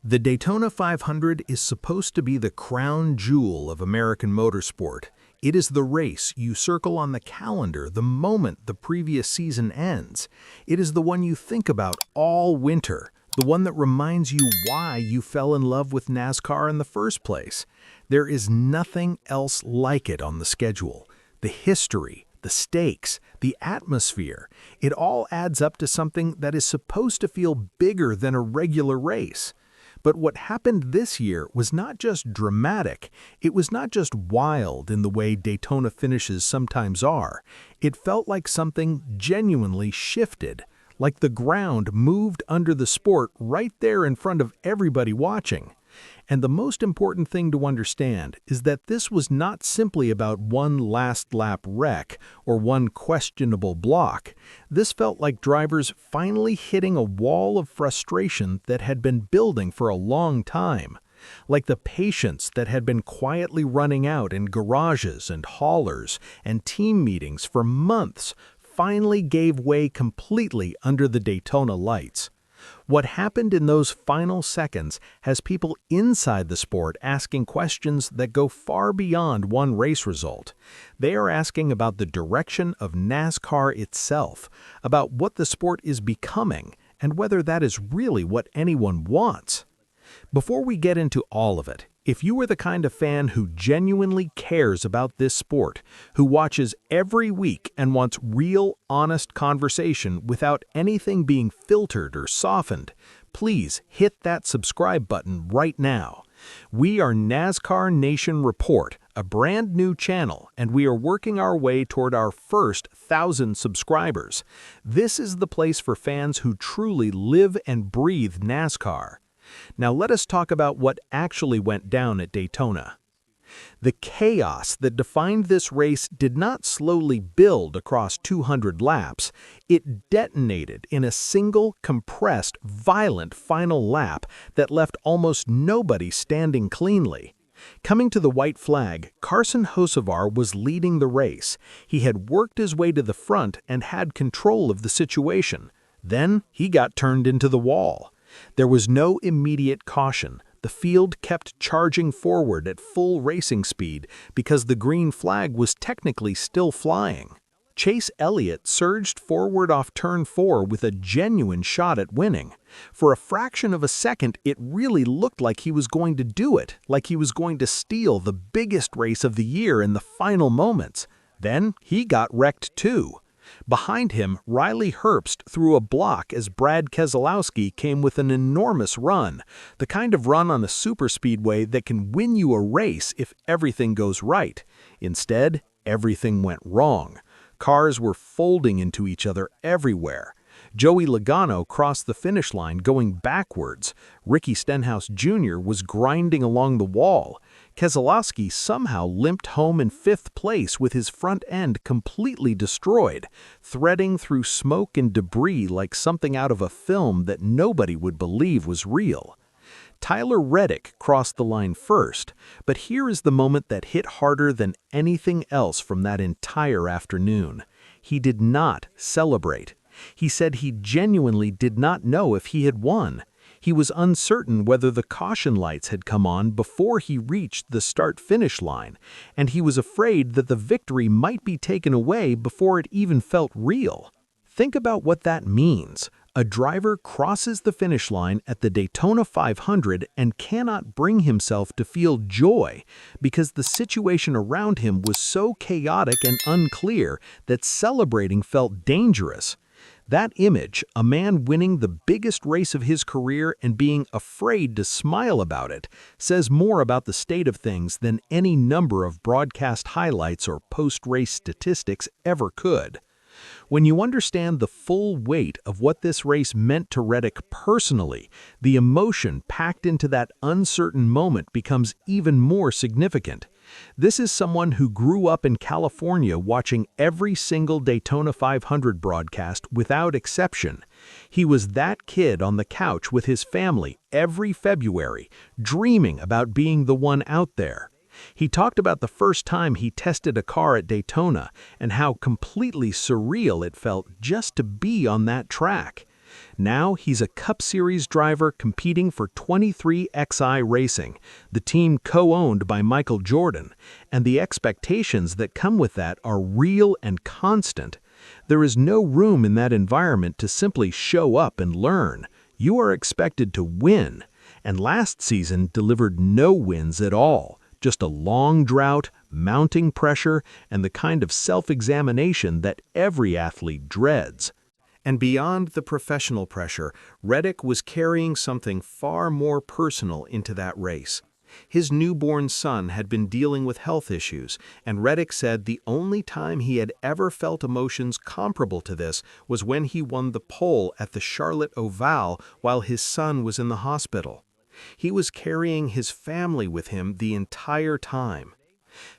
The Daytona 500 is supposed to be the crown jewel of American motorsport. It is the race you circle on the calendar the moment the previous season ends. It is the one you think about all winter, the one that reminds you why you fell in love with NASCAR in the first place. There is nothing else like it on the schedule. The history, the stakes, the atmosphere, it all adds up to something that is supposed to feel bigger than a regular race. But what happened this year was not just dramatic, it was not just wild in the way Daytona finishes sometimes are. It felt like something genuinely shifted, like the ground moved under the sport right there in front of everybody watching. And the most important thing to understand is that this was not simply about one last lap wreck or one questionable block. This felt like drivers finally hitting a wall of frustration that had been building for a long time. Like the patience that had been quietly running out in garages and haulers and team meetings for months finally gave way completely under the Daytona lights. What happened in those final seconds has people inside the sport asking questions that go far beyond one race result. They are asking about the direction of NASCAR itself, about what the sport is becoming, and whether that is really what anyone wants. Before we get into all of it, if you are the kind of fan who genuinely cares about this sport, who watches every week and wants real, honest conversation without anything being filtered or softened, please hit that subscribe button right now. We are NASCAR Nation Report, a brand new channel, and we are working our way toward our first 1,000 subscribers. This is the place for fans who truly live and breathe NASCAR. Now let us talk about what actually went down at Daytona. The chaos that defined this race did not slowly build across 200 laps. It detonated in a single, compressed, violent final lap that left almost nobody standing cleanly. Coming to the white flag, Carson Hocevar was leading the race. He had worked his way to the front and had control of the situation. Then he got turned into the wall. There was no immediate caution. The field kept charging forward at full racing speed because the green flag was technically still flying. Chase Elliott surged forward off turn 4 with a genuine shot at winning. For a fraction of a second, it really looked like he was going to do it, like he was going to steal the biggest race of the year in the final moments. Then he got wrecked too. Behind him, Riley Herbst threw a block as Brad Keselowski came with an enormous run, the kind of run on a superspeedway that can win you a race if everything goes right. Instead, everything went wrong. Cars were folding into each other everywhere. Joey Logano crossed the finish line going backwards. Ricky Stenhouse Jr. was grinding along the wall. Keselowski somehow limped home in 5th place with his front end completely destroyed, threading through smoke and debris like something out of a film that nobody would believe was real. Tyler Reddick crossed the line first, but here is the moment that hit harder than anything else from that entire afternoon. He did not celebrate. He said he genuinely did not know if he had won. He was uncertain whether the caution lights had come on before he reached the start-finish line, and he was afraid that the victory might be taken away before it even felt real. Think about what that means. A driver crosses the finish line at the Daytona 500 and cannot bring himself to feel joy because the situation around him was so chaotic and unclear that celebrating felt dangerous. That image, a man winning the biggest race of his career and being afraid to smile about it, says more about the state of things than any number of broadcast highlights or post-race statistics ever could. When you understand the full weight of what this race meant to Reddick personally, the emotion packed into that uncertain moment becomes even more significant. This is someone who grew up in California watching every single Daytona 500 broadcast without exception. He was that kid on the couch with his family every February, dreaming about being the one out there. He talked about the first time he tested a car at Daytona and how completely surreal it felt just to be on that track. Now he's a Cup Series driver competing for 23XI Racing, the team co-owned by Michael Jordan, and the expectations that come with that are real and constant. There is no room in that environment to simply show up and learn. You are expected to win, and last season delivered no wins at all, just a long drought, mounting pressure, and the kind of self-examination that every athlete dreads. And beyond the professional pressure, Reddick was carrying something far more personal into that race. His newborn son had been dealing with health issues, and Reddick said the only time he had ever felt emotions comparable to this was when he won the pole at the Charlotte Oval while his son was in the hospital. He was carrying his family with him the entire time.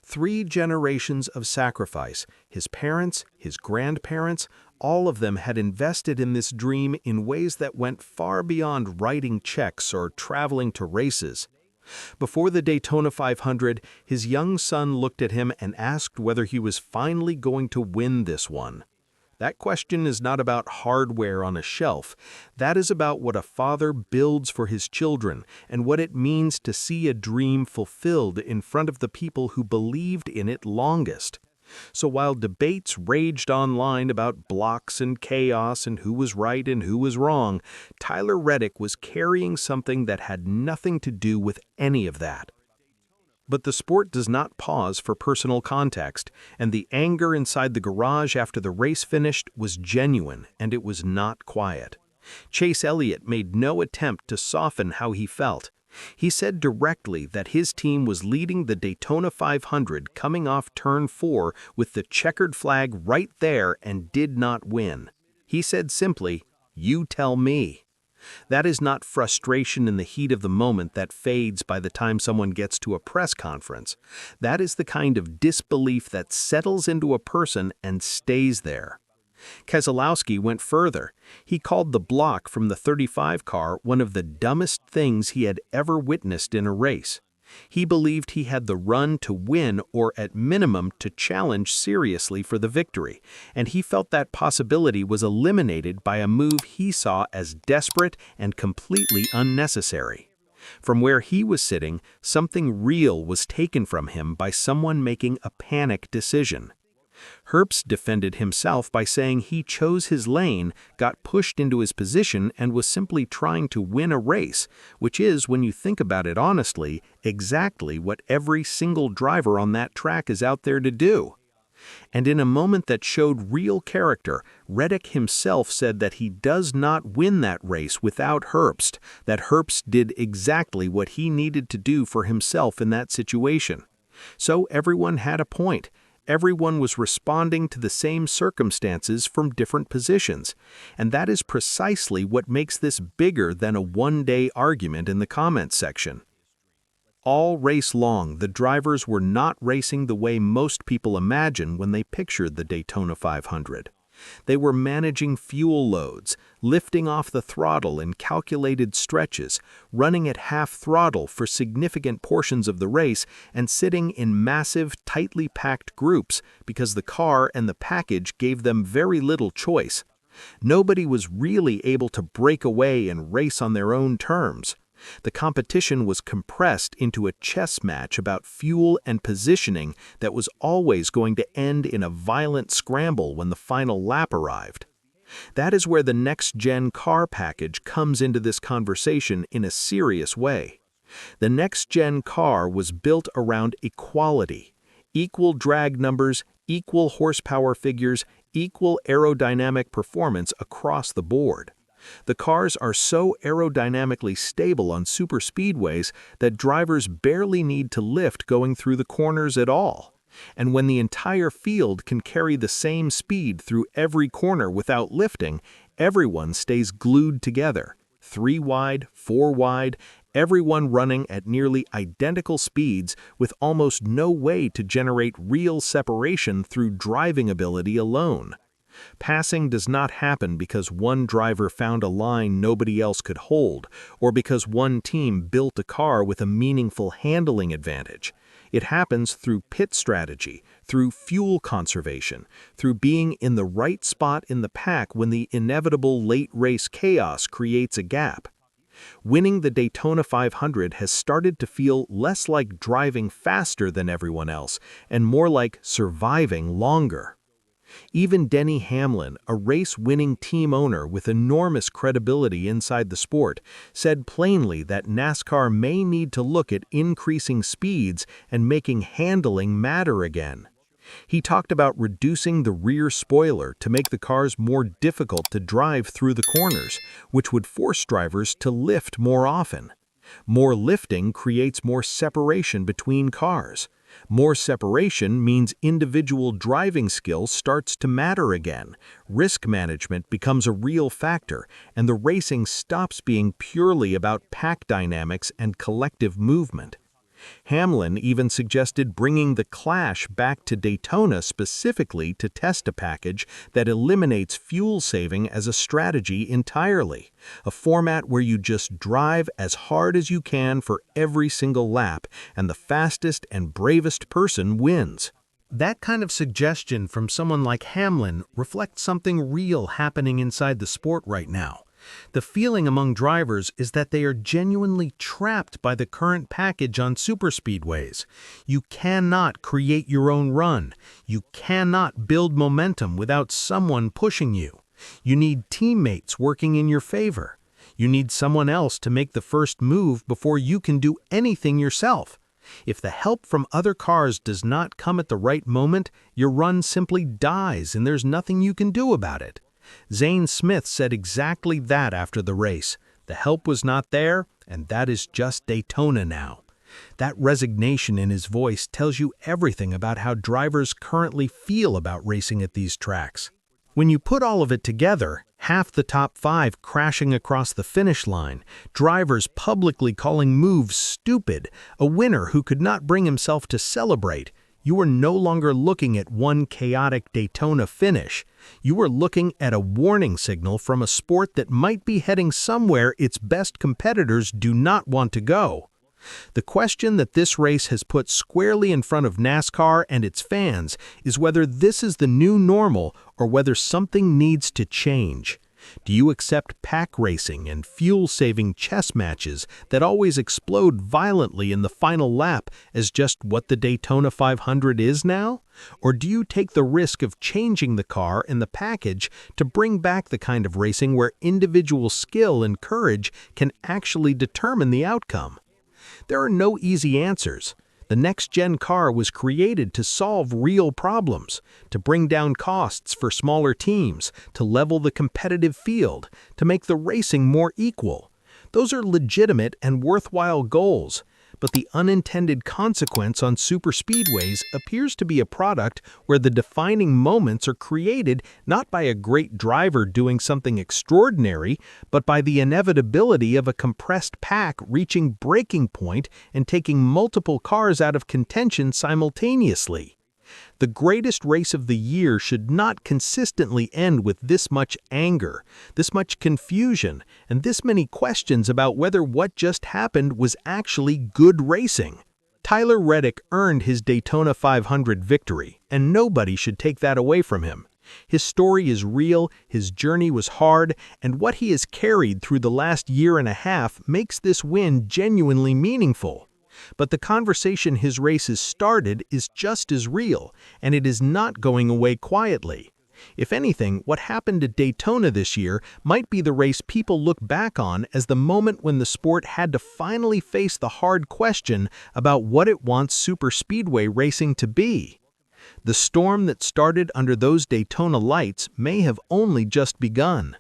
3 generations of sacrifice, his parents, his grandparents, all of them had invested in this dream in ways that went far beyond writing checks or traveling to races. Before the Daytona 500, his young son looked at him and asked whether he was finally going to win this one. That question is not about hardware on a shelf. That is about what a father builds for his children and what it means to see a dream fulfilled in front of the people who believed in it longest. So while debates raged online about blocks and chaos and who was right and who was wrong, Tyler Reddick was carrying something that had nothing to do with any of that. But the sport does not pause for personal context, and the anger inside the garage after the race finished was genuine, and it was not quiet. Chase Elliott made no attempt to soften how he felt. He said directly that his team was leading the Daytona 500 coming off turn 4 with the checkered flag right there and did not win. He said simply, "You tell me." That is not frustration in the heat of the moment that fades by the time someone gets to a press conference. That is the kind of disbelief that settles into a person and stays there. Keselowski went further. He called the block from the 35 car one of the dumbest things he had ever witnessed in a race. He believed he had the run to win or at minimum to challenge seriously for the victory, and he felt that possibility was eliminated by a move he saw as desperate and completely unnecessary. From where he was sitting, something real was taken from him by someone making a panic decision. Herbst defended himself by saying he chose his lane, got pushed into his position, and was simply trying to win a race, which is, when you think about it honestly, exactly what every single driver on that track is out there to do. And in a moment that showed real character, Reddick himself said that he does not win that race without Herbst, that Herbst did exactly what he needed to do for himself in that situation. So everyone had a point. Everyone was responding to the same circumstances from different positions, and that is precisely what makes this bigger than a one-day argument in the comments section. All race long, the drivers were not racing the way most people imagine when they pictured the Daytona 500. They were managing fuel loads, lifting off the throttle in calculated stretches, running at half throttle for significant portions of the race, and sitting in massive, tightly packed groups because the car and the package gave them very little choice. Nobody was really able to break away and race on their own terms. The competition was compressed into a chess match about fuel and positioning that was always going to end in a violent scramble when the final lap arrived. That is where the next-gen car package comes into this conversation in a serious way. The next-gen car was built around equality, equal drag numbers, equal horsepower figures, equal aerodynamic performance across the board. The cars are so aerodynamically stable on superspeedways that drivers barely need to lift going through the corners at all. And when the entire field can carry the same speed through every corner without lifting, everyone stays glued together. 3 wide, 4 wide, everyone running at nearly identical speeds with almost no way to generate real separation through driving ability alone. Passing does not happen because one driver found a line nobody else could hold, or because one team built a car with a meaningful handling advantage. It happens through pit strategy, through fuel conservation, through being in the right spot in the pack when the inevitable late race chaos creates a gap. Winning the Daytona 500 has started to feel less like driving faster than everyone else and more like surviving longer. Even Denny Hamlin, a race-winning team owner with enormous credibility inside the sport, said plainly that NASCAR may need to look at increasing speeds and making handling matter again. He talked about reducing the rear spoiler to make the cars more difficult to drive through the corners, which would force drivers to lift more often. More lifting creates more separation between cars. More separation means individual driving skill starts to matter again, risk management becomes a real factor, and the racing stops being purely about pack dynamics and collective movement. Hamlin even suggested bringing the Clash back to Daytona specifically to test a package that eliminates fuel saving as a strategy entirely, a format where you just drive as hard as you can for every single lap, and the fastest and bravest person wins. That kind of suggestion from someone like Hamlin reflects something real happening inside the sport right now. The feeling among drivers is that they are genuinely trapped by the current package on superspeedways. You cannot create your own run. You cannot build momentum without someone pushing you. You need teammates working in your favor. You need someone else to make the first move before you can do anything yourself. If the help from other cars does not come at the right moment, your run simply dies and there's nothing you can do about it. Zane Smith said exactly that after the race. The help was not there, and that is just Daytona now. That resignation in his voice tells you everything about how drivers currently feel about racing at these tracks. When you put all of it together, half the top 5 crashing across the finish line, drivers publicly calling moves stupid, a winner who could not bring himself to celebrate, you are no longer looking at one chaotic Daytona finish. You are looking at a warning signal from a sport that might be heading somewhere its best competitors do not want to go. The question that this race has put squarely in front of NASCAR and its fans is whether this is the new normal or whether something needs to change. Do you accept pack racing and fuel-saving chess matches that always explode violently in the final lap as just what the Daytona 500 is now? Or do you take the risk of changing the car and the package to bring back the kind of racing where individual skill and courage can actually determine the outcome? There are no easy answers. The next-gen car was created to solve real problems, to bring down costs for smaller teams, to level the competitive field, to make the racing more equal. Those are legitimate and worthwhile goals, but the unintended consequence on superspeedways appears to be a product where the defining moments are created not by a great driver doing something extraordinary, but by the inevitability of a compressed pack reaching breaking point and taking multiple cars out of contention simultaneously. The greatest race of the year should not consistently end with this much anger, this much confusion, and this many questions about whether what just happened was actually good racing. Tyler Reddick earned his Daytona 500 victory, and nobody should take that away from him. His story is real, his journey was hard, and what he has carried through the last year and a half makes this win genuinely meaningful. But the conversation his race has started is just as real, and it is not going away quietly. If anything, what happened at Daytona this year might be the race people look back on as the moment when the sport had to finally face the hard question about what it wants superspeedway racing to be. The storm that started under those Daytona lights may have only just begun.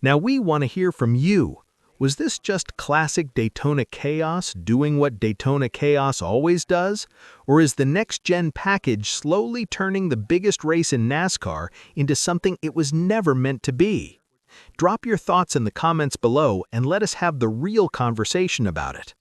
Now we want to hear from you. Was this just classic Daytona chaos doing what Daytona chaos always does? Or is the next-gen package slowly turning the biggest race in NASCAR into something it was never meant to be? Drop your thoughts in the comments below and let us have the real conversation about it.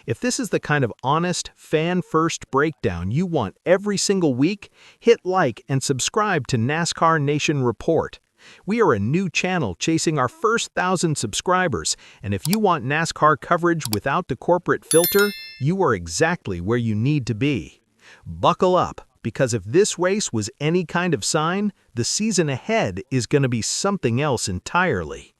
If this is the kind of honest, fan-first breakdown you want every single week, hit like and subscribe to NASCAR Nation Report. We are a new channel chasing our first 1,000 subscribers, and if you want NASCAR coverage without the corporate filter, you are exactly where you need to be. Buckle up, because if this race was any kind of sign, the season ahead is going to be something else entirely.